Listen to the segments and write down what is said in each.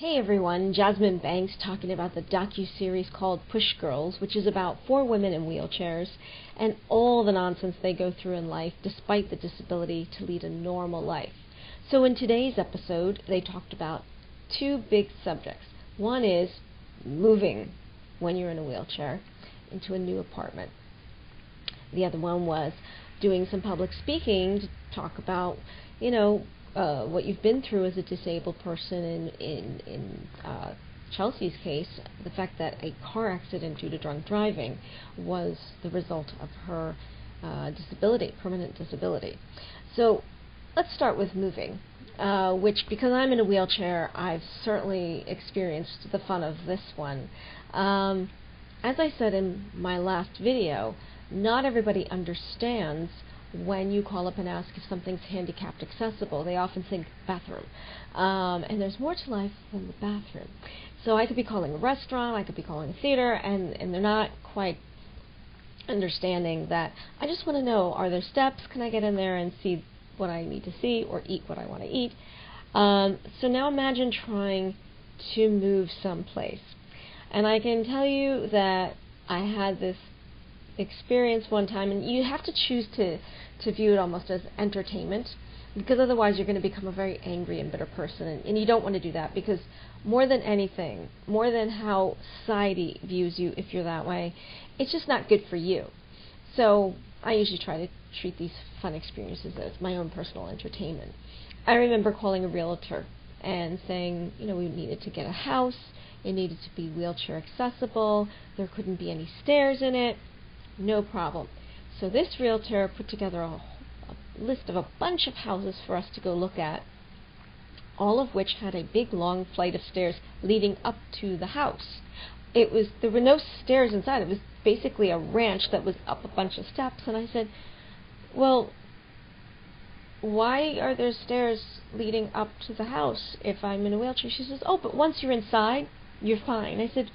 Hey everyone, Jazzmyn Banks talking about the docu-series called Push Girls, which is about 4 women in wheelchairs and all the nonsense they go through in life despite the disability to lead a normal life. So in today's episode, they talked about 2 big subjects. One is moving when you're in a wheelchair into a new apartment. The other one was doing some public speaking to talk about, what you've been through as a disabled person. In Chelsea's case, the fact that a car accident due to drunk driving was the result of her disability, permanent disability. So let's start with moving, which, because I'm in a wheelchair, I've certainly experienced the fun of this one. As I said in my last video, not everybody understands when you call up and ask if something's handicapped accessible. They often think bathroom. And there's more to life than the bathroom. So I could be calling a restaurant, I could be calling a theater, and they're not quite understanding that I just want to know, are there steps? Can I get in there and see what I need to see or eat what I want to eat? So now imagine trying to move someplace. And I can tell you that I had this experience one time, and you have to choose to view it almost as entertainment, because otherwise you're going to become a very angry and bitter person, and you don't want to do that, because more than anything, more than how society views you if you're that way, it's just not good for you. So I usually try to treat these fun experiences as my own personal entertainment. I remember calling a realtor and saying, we needed to get a house, it needed to be wheelchair accessible, there couldn't be any stairs in it. No problem. So this realtor put together a list of a bunch of houses for us to go look at, all of which had a big long flight of stairs leading up to the house. There were no stairs inside. It was basically a ranch that was up a bunch of steps. And I said, well, why are there stairs leading up to the house if I'm in a wheelchair? She says, oh, but once you're inside, you're fine. I said,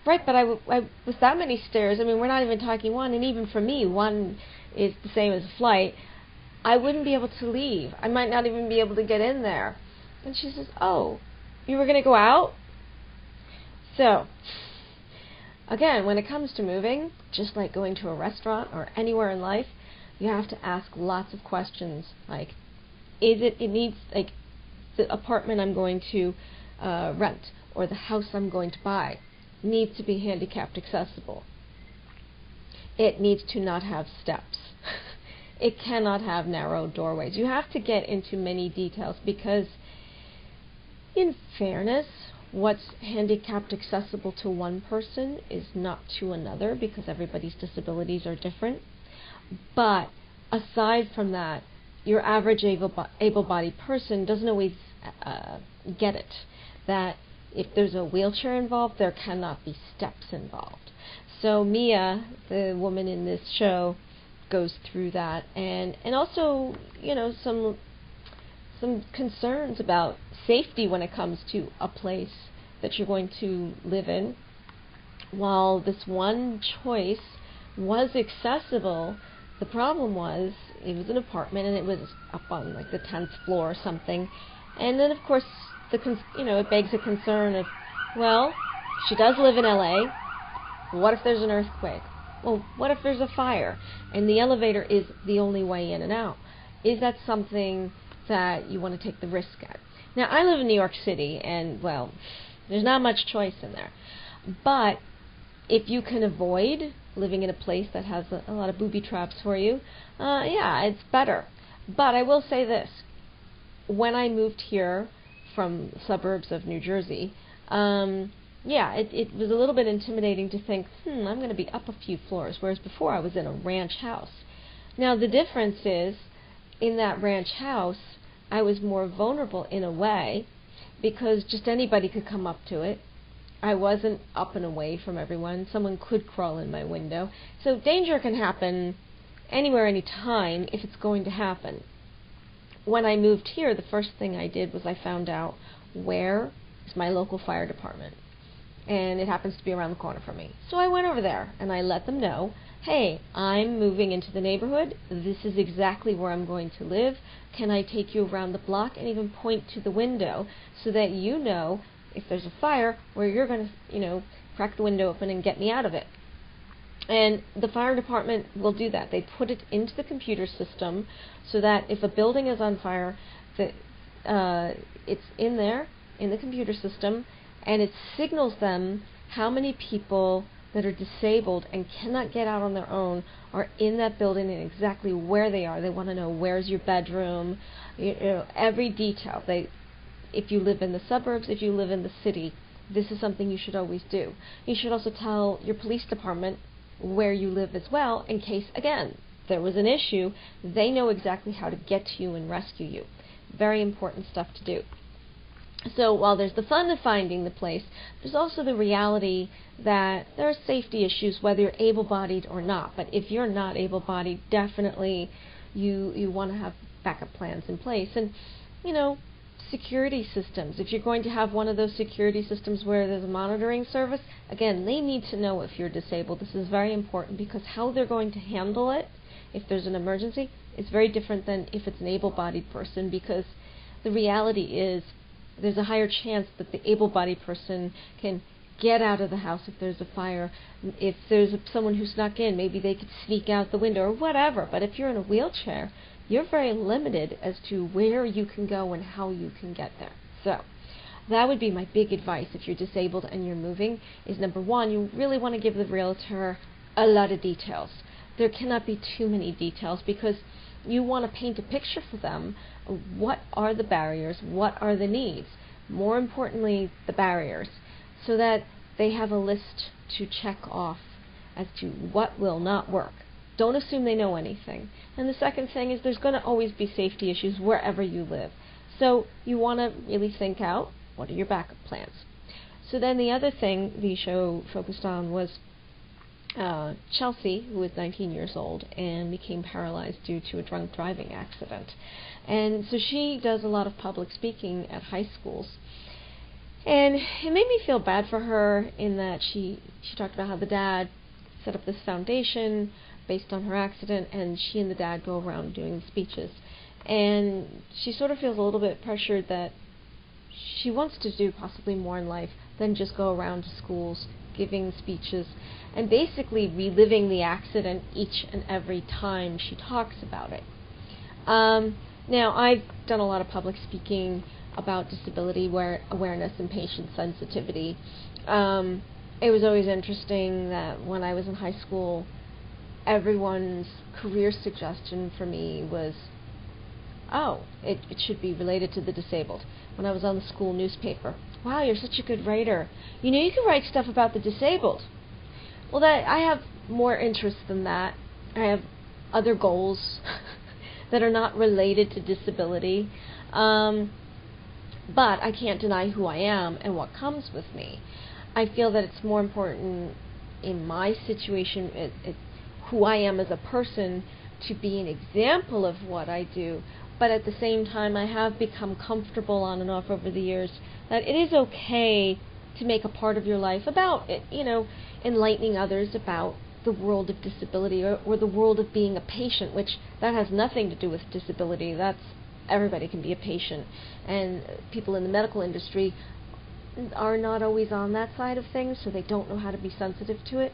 right, but with that many stairs, we're not even talking one, and even for me, one is the same as a flight. I wouldn't be able to leave. I might not even be able to get in there. And she says, oh, you were going to go out? So, again, when it comes to moving, just like going to a restaurant or anywhere in life, you have to ask lots of questions, like, the apartment I'm going to rent, or the house I'm going to buy, needs to be handicapped accessible. It needs to not have steps. It cannot have narrow doorways. You have to get into many details, because in fairness, what's handicapped accessible to one person is not to another, because everybody's disabilities are different. But aside from that, your average able-bodied person doesn't always get it, that if there's a wheelchair involved, there cannot be steps involved. So Mia, the woman in this show, goes through that, and also, some concerns about safety when it comes to a place that you're going to live in. While this one choice was accessible, the problem was it was an apartment, and it was up on like the 10th floor or something. And then, of course, it begs a concern of, well, she does live in LA. What if there's an earthquake? Well, what if there's a fire and the elevator is the only way in and out? Is that something that you want to take the risk at? Now, I live in New York City, and, well, there's not much choice in there. But if you can avoid living in a place that has a lot of booby traps for you, yeah, it's better. But I will say this. When I moved here from suburbs of New Jersey, it was a little bit intimidating to think, I'm going to be up a few floors, whereas before I was in a ranch house. Now the difference is, in that ranch house, I was more vulnerable in a way, because just anybody could come up to it. I wasn't up and away from everyone. Someone could crawl in my window. So danger can happen anywhere, anytime, if it's going to happen. When I moved here, the first thing I did was I found out where is my local fire department, and it happens to be around the corner from me. So I went over there and I let them know, hey, I'm moving into the neighborhood, this is exactly where I'm going to live, can I take you around the block, and even point to the window so that you know if there's a fire, where you're going to, crack the window open and get me out of it. And the fire department will do that. They put it into the computer system so that if a building is on fire, it's in there, in the computer system, and it signals them how many people that are disabled and cannot get out on their own are in that building and exactly where they are. They want to know where's your bedroom, every detail. If you live in the suburbs, if you live in the city, this is something you should always do. You should also tell your police department where you live as well, in case, again, there was an issue. They know exactly how to get to you and rescue you. Very important stuff to do. So while there's the fun of finding the place, there's also the reality that there are safety issues whether you're able-bodied or not. But if you're not able-bodied, definitely you want to have backup plans in place. And, security systems. If you're going to have one of those security systems where there's a monitoring service, again, they need to know if you're disabled. This is very important because how they're going to handle it if there's an emergency is very different than if it's an able-bodied person, because the reality is there's a higher chance that the able-bodied person can get out of the house if there's a fire. If there's someone who snuck in, maybe they could sneak out the window or whatever. But if you're in a wheelchair, you're very limited as to where you can go and how you can get there. So that would be my big advice if you're disabled and you're moving, is number one, you really want to give the realtor a lot of details. There cannot be too many details because you want to paint a picture for them of what are the barriers, what are the needs, more importantly the barriers, so that they have a list to check off as to what will not work. Don't assume they know anything. And the second thing is there's going to always be safety issues wherever you live. So you want to really think out, what are your backup plans? So then the other thing the show focused on was Chelsea, who was 19 years old and became paralyzed due to a drunk driving accident. And so she does a lot of public speaking at high schools. And it made me feel bad for her in that she talked about how the dad set up this foundation based on her accident, and she and the dad go around doing speeches. And she sort of feels a little bit pressured that she wants to do possibly more in life than just go around to schools giving speeches and basically reliving the accident each and every time she talks about it. Now, I've done a lot of public speaking about disability awareness and patient sensitivity. It was always interesting that when I was in high school, everyone's career suggestion for me was, it should be related to the disabled. When I was on the school newspaper, wow, you're such a good writer. You can write stuff about the disabled. Well, I have more interest than that. I have other goals that are not related to disability. But I can't deny who I am and what comes with me. I feel that it's more important in my situation, who I am as a person, to be an example of what I do. But at the same time, I have become comfortable on and off over the years that it is okay to make a part of your life about it, enlightening others about the world of disability or the world of being a patient, which that has nothing to do with disability. That's everybody can be a patient, and people in the medical industry are not always on that side of things, so they don't know how to be sensitive to it.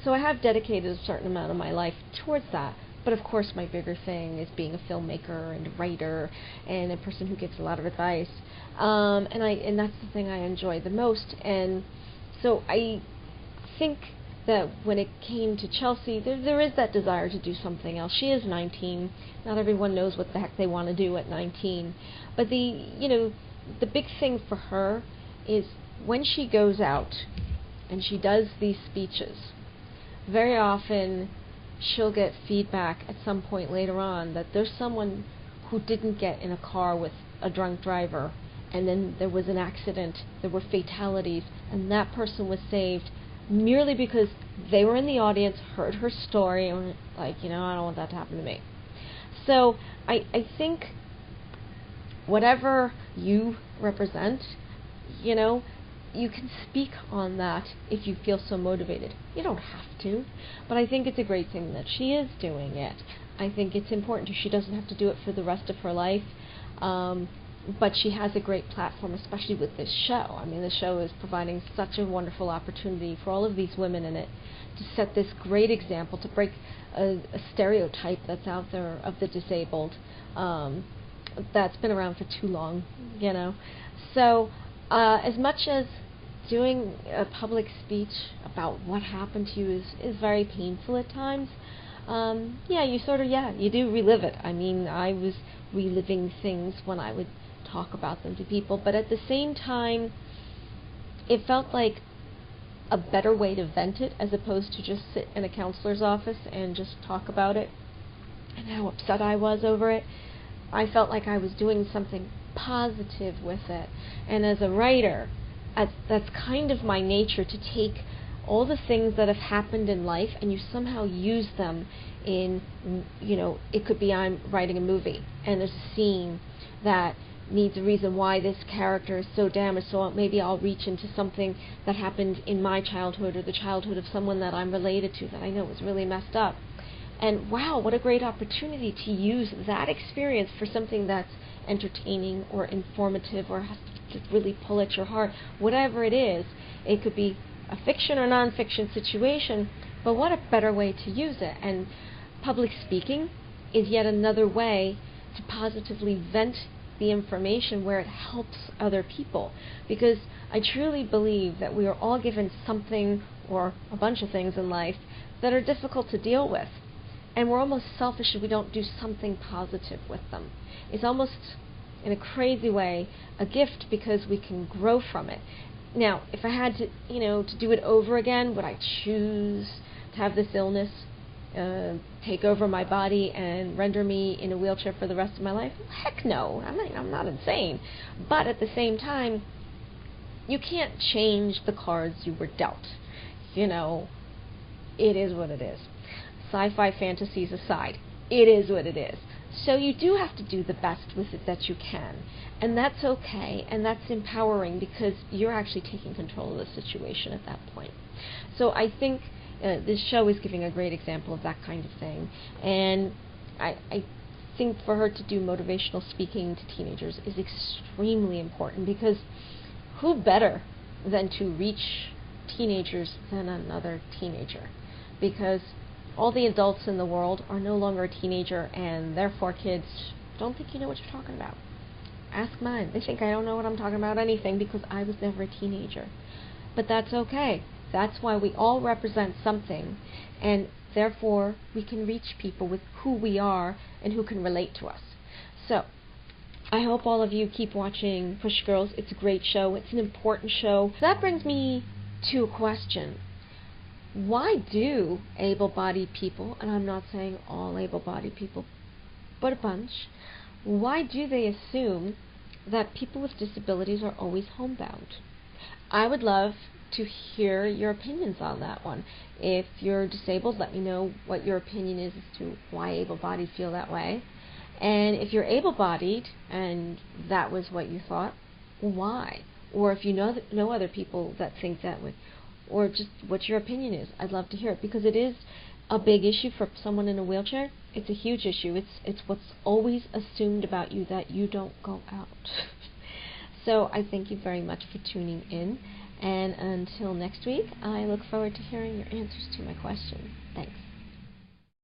So I have dedicated a certain amount of my life towards that. But of course my bigger thing is being a filmmaker and a writer and a person who gives a lot of advice. And that's the thing I enjoy the most. And so I think that when it came to Chelsea, there is that desire to do something else. She is 19. Not everyone knows what the heck they want to do at 19. But the big thing for her is when she goes out and she does these speeches, very often she'll get feedback at some point later on that there's someone who didn't get in a car with a drunk driver, and then there was an accident, there were fatalities, and that person was saved merely because they were in the audience, heard her story, and were like, I don't want that to happen to me. So I think whatever you represent, you can speak on that if you feel so motivated. You don't have to, but I think it's a great thing that she is doing it. I think it's important. She doesn't have to do it for the rest of her life. but she has a great platform, especially with this show. I mean, the show is providing such a wonderful opportunity for all of these women in it to set this great example, to break a stereotype that's out there of the disabled, that's been around for too long, you know. So, as much as doing a public speech about what happened to you is very painful at times, you do relive it. I mean, I was reliving things when I would talk about them to people, but at the same time, it felt like a better way to vent it as opposed to just sit in a counselor's office and just talk about it and how upset I was over it. I felt like I was doing something positive with it, and as a writer, that's kind of my nature, to take all the things that have happened in life and you somehow use them in, it could be I'm writing a movie and there's a scene that needs a reason why this character is so damaged, so maybe I'll reach into something that happened in my childhood or the childhood of someone that I'm related to that I know was really messed up. And wow, what a great opportunity to use that experience for something that's entertaining or informative or has to really pull at your heart. Whatever it is, it could be a fiction or non-fiction situation, but what a better way to use it. And public speaking is yet another way to positively vent the information where it helps other people, because I truly believe that we are all given something or a bunch of things in life that are difficult to deal with, and we're almost selfish if we don't do something positive with them. It's almost, in a crazy way, a gift because we can grow from it. Now, if I had to, to do it over again, would I choose to have this illness take over my body and render me in a wheelchair for the rest of my life? Heck no, I'm not insane. But at the same time, you can't change the cards you were dealt. It is what it is. Sci-fi fantasies aside, it is what it is. So you do have to do the best with it that you can. And that's okay, and that's empowering because you're actually taking control of the situation at that point. So I think this show is giving a great example of that kind of thing. And I think for her to do motivational speaking to teenagers is extremely important, because who better than to reach teenagers than another teenager? Because all the adults in the world are no longer a teenager, and therefore kids don't think you know what you're talking about. Ask mine. They think I don't know what I'm talking about anything because I was never a teenager. But that's okay. That's why we all represent something, and therefore we can reach people with who we are and who can relate to us. So I hope all of you keep watching Push Girls. It's a great show. It's an important show. That brings me to a question. Why do able-bodied people, and I'm not saying all able-bodied people, but a bunch, why do they assume that people with disabilities are always homebound? I would love to hear your opinions on that one. If you're disabled, let me know what your opinion is as to why able-bodied feel that way. And if you're able-bodied and that was what you thought, why? Or if you know other people that think that way, or just what your opinion is. I'd love to hear it, because it is a big issue for someone in a wheelchair. It's a huge issue. It's what's always assumed about you, that you don't go out. So I thank you very much for tuning in, and until next week, I look forward to hearing your answers to my question. Thanks.